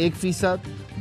1%,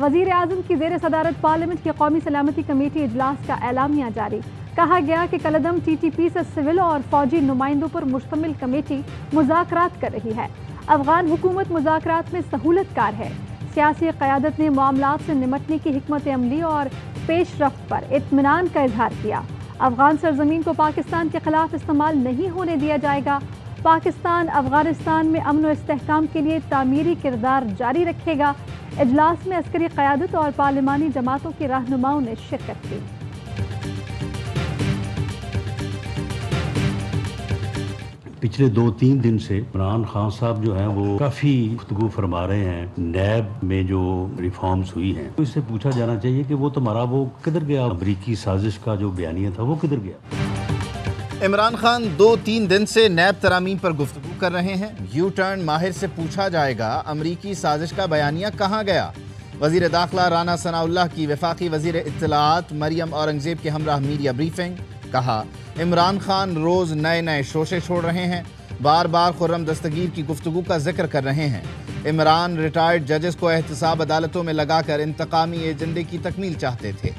وزیر اعظم کی زیر صدارت پارلیمنٹ کی قومی سلامتی کمیٹی اجلاس کا اعلامیہ جاری۔ کہا گیا کہ کالعدم ٹی ٹی پی سے سول اور فوجی نمائندوں پر مشتمل کمیٹی مذاکرات کر رہی ہے۔ افغان حکومت مذاکرات میں سہولت کار ہے۔ سیاسی قیادت نے معاملات سے نمٹنے کی حکمت عملی اور پیش رفت پر اطمینان کا اظہار کیا۔ افغان سرزمین کو پاکستان کے خلاف استعمال نہیں ہونے دیا جائے گا۔ پاکستان افغانستان میں امن و استحکام کے لیے تعمیری کردار جاری رکھے گا۔ اجلاس میں عسکری قیادت اور پارلیمانی جماعتوں کے رہنماؤں نے شرکت کی۔ پچھلے 2-3 دن سے عمران خان صاحب جو ہیں وہ کافی گفتگو فرما رہے ہیں نیب میں جو ریفارمز ہوئی ہیں، تو اس سے پوچھا جانا چاہیے کہ وہ تمہارا وہ کدھر گیا؟ امریکی سازش کا جو بیانیہ تھا وہ کدھر گیا؟ عمران خان 2-3 دن سے نیب ترامیم پر گفتگو کر رہے ہیں۔ یو ٹرن ماہر سے پوچھا جائے گا امریکی سازش کا بیانیہ کہاں گیا؟ وزیر داخلہ رانا ثناء اللہ کی وفاقی وزیر اطلاعات مریم اورنگزیب کے ہمراہ میڈیا بریفنگ۔ کہا عمران خان روز نئے شوشے چھوڑ رہے ہیں، بار بار خرم دستگیر کی گفتگو کا ذکر کر رہے ہیں۔ عمران ریٹائرڈ ججز کو احتساب عدالتوں میں لگا کر انتقامی ایجنڈے کی تکمیل چاہتے تھے۔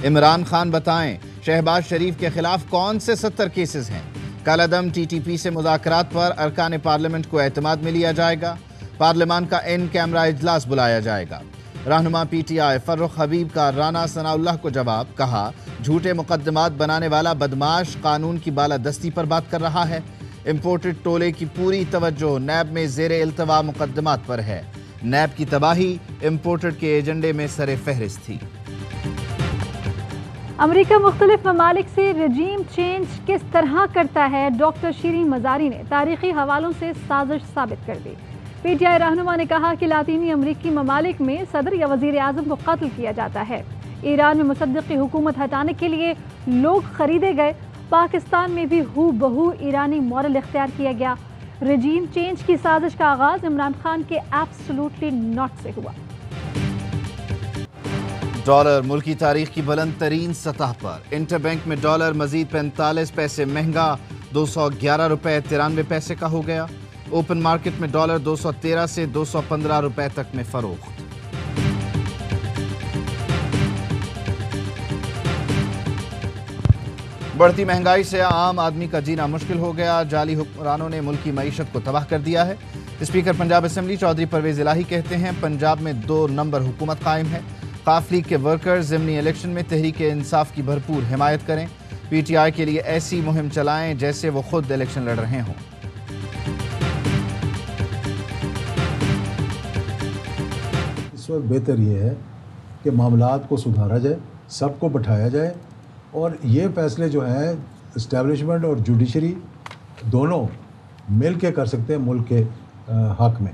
عمران خان بتائیں شہباز شریف کے خلاف کون سے 70 کیسز ہیں؟ کالعدم ٹی ٹی پی سے مذاکرات پر ارکان پارلیمنٹ کو اعتماد میں لیا جائے گا۔ پارلیمان کا ان کیمرہ اجلاس بلایا جائے گا۔ رہنما پی ٹی آئی فرخ حبیب کا رانا ثناء اللہ کو جواب۔ کہا جھوٹے مقدمات بنانے والا بدماش قانون کی بالادستی پر بات کر رہا ہے۔ امپورٹڈ ٹولے کی پوری توجہ نیب میں زیر التوا مقدمات پر ہے۔ نیب کی تباہی امپورٹڈ کے ایجنڈے میں سر فہرست تھی۔ امریکہ مختلف ممالک سے رجیم چینج کس طرح کرتا ہے، ڈاکٹر شیرین مزاری نے تاریخی حوالوں سے سازش ثابت کر دی۔ پی ٹی آئی رہنما نے کہا کہ لاطینی امریکی ممالک میں صدر یا وزیر اعظم کو قتل کیا جاتا ہے۔ ایران میں مصدق کی حکومت ہٹانے کے لیے لوگ خریدے گئے۔ پاکستان میں بھی ہو بہو ایرانی ماڈل اختیار کیا گیا۔ رجیم چینج کی سازش کا آغاز عمران خان کے ایبسولوٹلی ناٹ سے ہوا۔ ڈالر ملکی تاریخ کی بلند ترین سطح پر۔ انٹر بینک میں ڈالر مزید 45 پیسے مہنگا 211 روپے 93 پیسے کا ہو گیا۔ اوپن مارکیٹ میں ڈالر 213 سے 215 روپے تک میں فروخت۔ بڑھتی مہنگائی سے عام آدمی کا جینا مشکل ہو گیا۔ جعلی حکمرانوں نے ملکی معیشت کو تباہ کر دیا ہے۔ اسپیکر پنجاب اسمبلی چودھری پرویز الہی کہتے ہیں پنجاب میں 2 نمبر حکومت قائم ہے۔ قاف لیگ کے ورکرز ضمنی الیکشن میں تحریک انصاف کی بھرپور حمایت کریں۔ پی ٹی آئی کے لیے ایسی مہم چلائیں جیسے وہ خود الیکشن لڑ رہے ہوں۔ اس وقت بہتر یہ ہے کہ معاملات کو سدھارا جائے، سب کو بٹھایا جائے، اور یہ فیصلے جو ہیں اسٹیبلشمنٹ اور جوڈیشری دونوں مل کے کر سکتے ہیں ملک کے حق میں۔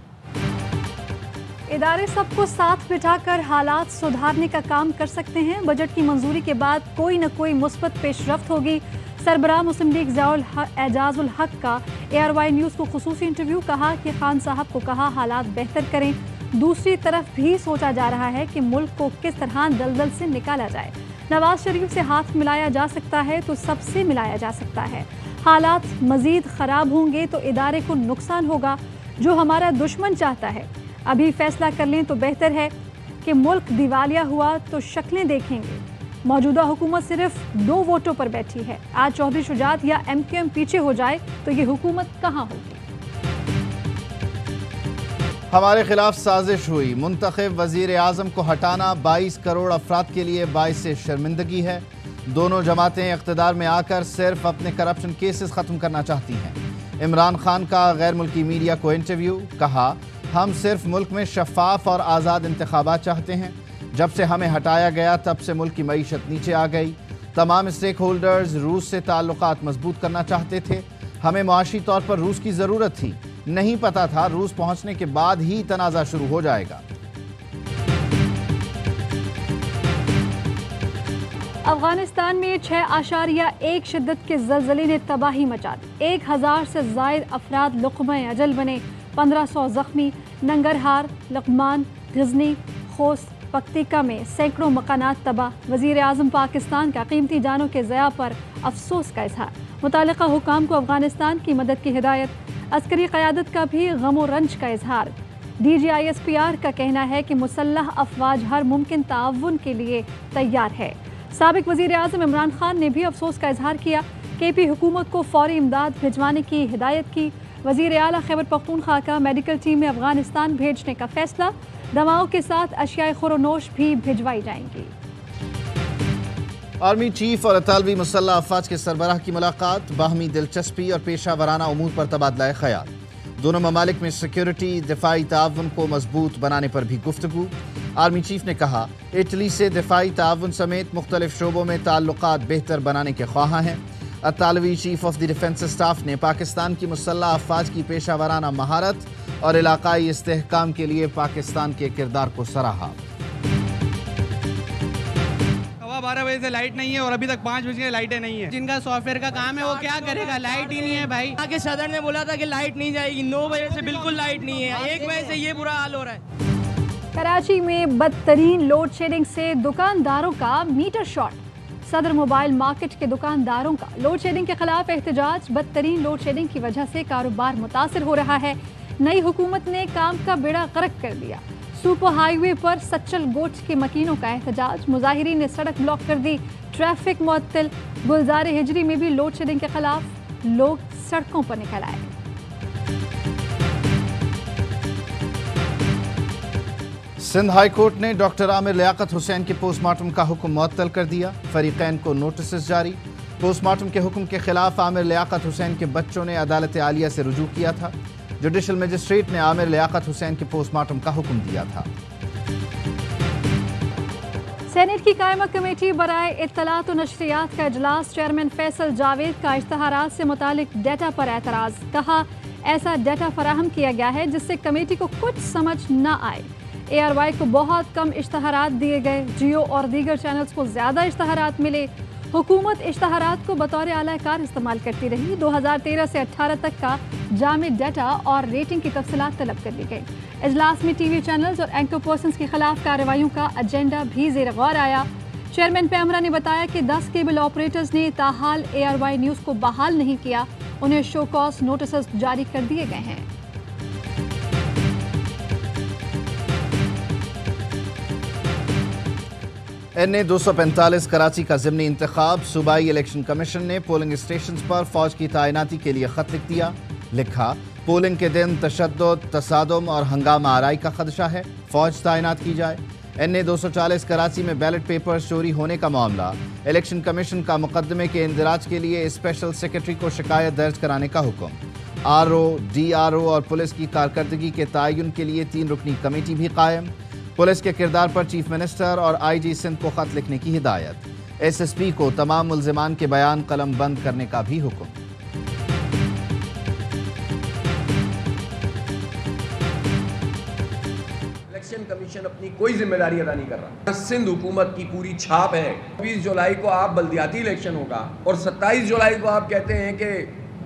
ادارے سب کو ساتھ بٹھا کر حالات سدھارنے کا کام کر سکتے ہیں۔ بجٹ کی منظوری کے بعد کوئی نہ کوئی مثبت پیش رفت ہوگی۔ سربراہ مسلم لیگ اعجاز الحق کا ARY نیوز کو خصوصی انٹرویو۔ کہا کہ خان صاحب کو کہا حالات بہتر کریں۔ دوسری طرف بھی سوچا جا رہا ہے کہ ملک کو کس طرح دلدل سے نکالا جائے۔ نواز شریف سے ہاتھ ملایا جا سکتا ہے تو سب سے ملایا جا سکتا ہے۔ حالات مزید خراب ہوں گے تو ادارے کو نقصان ہوگا، جو ہمارا دشمن چاہتا ہے۔ ابھی فیصلہ کر لیں تو بہتر ہے کہ ملک دیوالیہ ہوا تو شکلیں دیکھیں گے۔ موجودہ حکومت صرف 2 ووٹوں پر بیٹھی ہے۔ آج چودھری شجاعت یا MQM پیچھے ہو جائے تو یہ حکومت کہاں ہوگی؟ ہمارے خلاف سازش ہوئی۔ منتخب وزیر اعظم کو ہٹانا 22 کروڑ افراد کے لیے باعث شرمندگی ہے۔ دونوں جماعتیں اقتدار میں آ کر صرف اپنے کرپشن کیسز ختم کرنا چاہتی ہیں۔ عمران خان کا غیر ملکی میڈیا کو انٹرویو۔ کہا ہم صرف ملک میں شفاف اور آزاد انتخابات چاہتے ہیں۔ جب سے ہمیں ہٹایا گیا تب سے ملک کی معیشت نیچے آ گئی۔ تمام اسٹیک ہولڈرز روس سے تعلقات مضبوط کرنا چاہتے تھے۔ ہمیں معاشی طور پر روس کی ضرورت تھی، نہیں پتا تھا روس پہنچنے کے بعد ہی تنازع شروع ہو جائے گا۔ افغانستان میں 6.1 شدت کے زلزلے نے تباہی مچا دی۔ 1000 سے زائد افراد لقمہ اجل بنے، 1500 زخمی۔ ننگرہار، لقمان، غزنی، خوست، پکتیکا میں سینکڑوں مکانات تباہ۔ وزیر اعظم پاکستان کا قیمتی جانوں کے ضیاع پر افسوس کا اظہار۔ متعلقہ حکام کو افغانستان کی مدد کی ہدایت۔ عسکری قیادت کا بھی غم و رنج کا اظہار۔ DGISPR کا کہنا ہے کہ مسلح افواج ہر ممکن تعاون کے لیے تیار ہے۔ سابق وزیر اعظم عمران خان نے بھی افسوس کا اظہار کیا۔ KP حکومت کو فوری امداد بھجوانے کی ہدایت کی۔ وزیر اعلیٰ خیبر پختونخوا کا میڈیکل ٹیم میں افغانستان بھیجنے کا فیصلہ، دواؤں کے ساتھ اشیاء خورونوش بھی بھجوائی جائیں گی۔ آرمی چیف اور اطالوی مسلح افواج کے سربراہ کی ملاقات، باہمی دلچسپی اور پیشہ ورانہ امور پر تبادلہ خیال۔ دونوں ممالک میں سیکیورٹی، دفاعی تعاون کو مضبوط بنانے پر بھی گفتگو۔ آرمی چیف نے کہا اٹلی سے دفاعی تعاون سمیت مختلف شعبوں میں تعلقات بہتر بنانے کے خواہاں ہیں۔ اطالوی chief of the defence staff نے پاکستان کی مسلح افواج کی پیشہ ورانہ مہارت اور علاقائی استحکام کے لیے پاکستان کے کردار کو سراہا۔ 12 بجے سے لائٹ نہیں ہے اور ابھی تک 5 بجے لائٹیں نہیں ہیں۔ جن کا سافٹ ویئر کا کام ہے وہ کیا کرے گا؟ لائٹ ہی نہیں ہے بھائی۔ آگے صدر نے بولا تھا کہ لائٹ نہیں جائے گی، 9 بجے سے بالکل لائٹ نہیں ہے، 1 بجے سے یہ برا حال ہو رہا ہے۔ کراچی میں بدترین لوڈ شیڈنگ سے دکانداروں کا میٹر شارٹ۔ صدر موبائل مارکیٹ کے دکانداروں کا لوڈ شیڈنگ کے خلاف احتجاج۔ بدترین لوڈ شیڈنگ کی وجہ سے کاروبار متاثر ہو رہا ہے۔ نئی حکومت نے کام کا بیڑا غرق کر دیا۔ سپر ہائی وے پر سچل گوشت کے مکینوں کا احتجاج، مظاہرین نے سڑک بلاک کر دی، ٹریفک معطل۔ گلزار ہجری میں بھی لوڈ شیڈنگ کے خلاف لوگ سڑکوں پر نکل آئے۔ سندھ ہائی کورٹ نے ڈاکٹر عامر لیاقت حسین کے پوسٹ مارٹم کا حکم معطل کر دیا، فریقین کو نوٹسز جاری۔ پوسٹ مارٹم کے حکم کے خلاف عامر لیاقت حسین کے بچوں نے عدالت عالیہ سے رجوع کیا تھا۔ جوڈیشل مجسٹریٹ نے عامر لیاقت حسین کے پوسٹ مارٹم کا حکم دیا تھا۔ سینیٹ کی قائمہ کمیٹی برائے اطلاعات و نشریات کا اجلاس، چیئرمین فیصل جاوید کا اشتہارات سے متعلق ڈیٹا پر اعتراض، کہا ایسا ڈیٹا فراہم کیا گیا ہے جس سے کمیٹی کو کچھ سمجھ نہ آئے۔ ARY کو بہت کم اشتہارات دیے گئے، جیو اور دیگر چینلز کو زیادہ اشتہارات ملے۔ حکومت اشتہارات کو بطور اعلی کار استعمال کرتی رہی۔ 2013 سے 18 تک کا جامع ڈیٹا اور ریٹنگ کی تفصیلات طلب کر لی گئی۔ اجلاس میں TV چینلز اور اینکر پرسنز کی خلاف کارروائیوں کا ایجنڈا بھی زیر غور آیا۔ چیئرمین پیمرا نے بتایا کہ 10 کیبل آپریٹرز نے تاحال ARY نیوز کو بحال نہیں کیا، انہیں شو کاز نوٹسز جاری کر دیے گئے ہیں۔ NA 245 کراچی کا ضمنی انتخاب، صوبائی الیکشن کمیشن نے پولنگ اسٹیشنز پر فوج کی تعیناتی کے لیے خط لکھ دیا۔ لکھا پولنگ کے دن تشدد، تصادم اور ہنگامہ آرائی کا خدشہ ہے، فوج تعینات کی جائے۔ NA 240 کراچی میں بیلٹ پیپر چوری ہونے کا معاملہ، الیکشن کمیشن کا مقدمے کے اندراج کے لیے اسپیشل سیکرٹری کو شکایت درج کرانے کا حکم۔ RO، DRO اور پولیس کی کارکردگی کے تعین کے لیے 3 رکنی کمیٹی بھی قائم۔ پولیس کے کردار پر چیف منسٹر اور IG سندھ کو خط لکھنے کی ہدایت۔ SSP کو تمام ملزمان کے بیان قلم بند کرنے کا بھی حکم۔ الیکشن کمیشن اپنی کوئی ذمہ داری ادا نہیں کر رہا۔ سندھ حکومت کی پوری چھاپ ہے۔ 20 جولائی کو آپ بلدیاتی الیکشن ہوگا اور 27 جولائی کو آپ کہتے ہیں کہ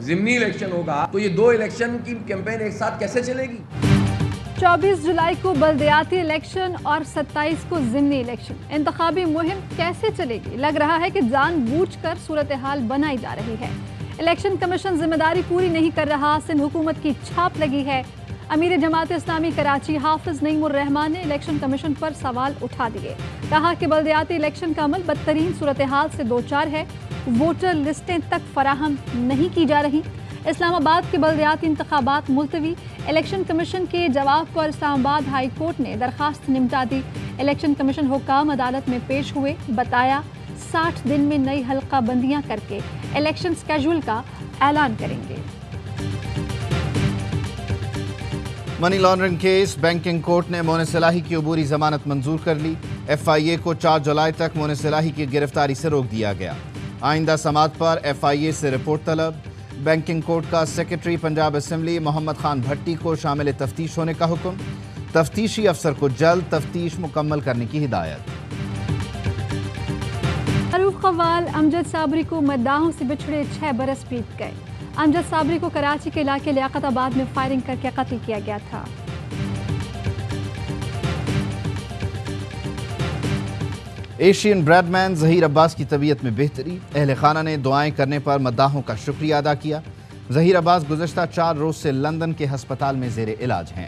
ضمنی الیکشن ہوگا، تو یہ 2 الیکشن کی کیمپین ایک ساتھ کیسے چلے گی؟ 24 جولائی کو بلدیاتی الیکشن اور 27 کو ضمنی الیکشن، انتخابی مہم کیسے چلے گی؟ لگ رہا ہے کہ جان بوجھ کر صورتحال بنائی جا رہی ہے۔ الیکشن کمیشن ذمہ داری پوری نہیں کر رہا، سندھ حکومت کی چھاپ لگی ہے۔ امیر جماعت اسلامی کراچی حافظ نعیم الرحمان نے الیکشن کمیشن پر سوال اٹھا دیے، کہا کہ بلدیاتی الیکشن کا عمل بدترین صورتحال سے دوچار ہے، ووٹر لسٹیں تک فراہم نہیں کی جا رہی۔ اسلام آباد کے بلدیاتی انتخابات ملتوی، الیکشن کمیشن کے جواب پر اسلام آباد ہائی کورٹ نے درخواست نمٹا دی۔ الیکشن کمیشن حکام عدالت میں پیش ہوئے، بتایا 60 دن میں نئی حلقہ بندیاں کر کے الیکشن سکیجول کا اعلان کریں گے۔ Money laundering case, banking court نے مونس الہی کی عبوری ضمانت منظور کر لی۔ FIA کو 4 جولائی تک مونس الہی کی گرفتاری سے روک دیا گیا۔ آئندہ سماعت پر FIA سے رپورٹ طلب۔ بینکنگ کورٹ کا سیکرٹری پنجاب اسمبلی محمد خان بھٹی کو شامل تفتیش ہونے کا حکم، تفتیشی افسر کو جلد تفتیش مکمل کرنے کی ہدایت۔ معروف قوال امجد صابری کو مداحوں سے بچھڑے 6 برس بیت گئے۔ امجد صابری کو کراچی کے علاقے لیاقت آباد میں فائرنگ کر کے قتل کیا گیا تھا۔ ایشین بریڈ مین ظہیر عباس کی طبیعت میں بہتری، اہل خانہ نے دعائیں کرنے پر مداحوں کا شکریہ ادا کیا۔ ظہیر عباس گزشتہ 4 روز سے لندن کے ہسپتال میں زیر علاج ہیں۔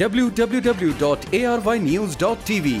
www.arYnews.tv।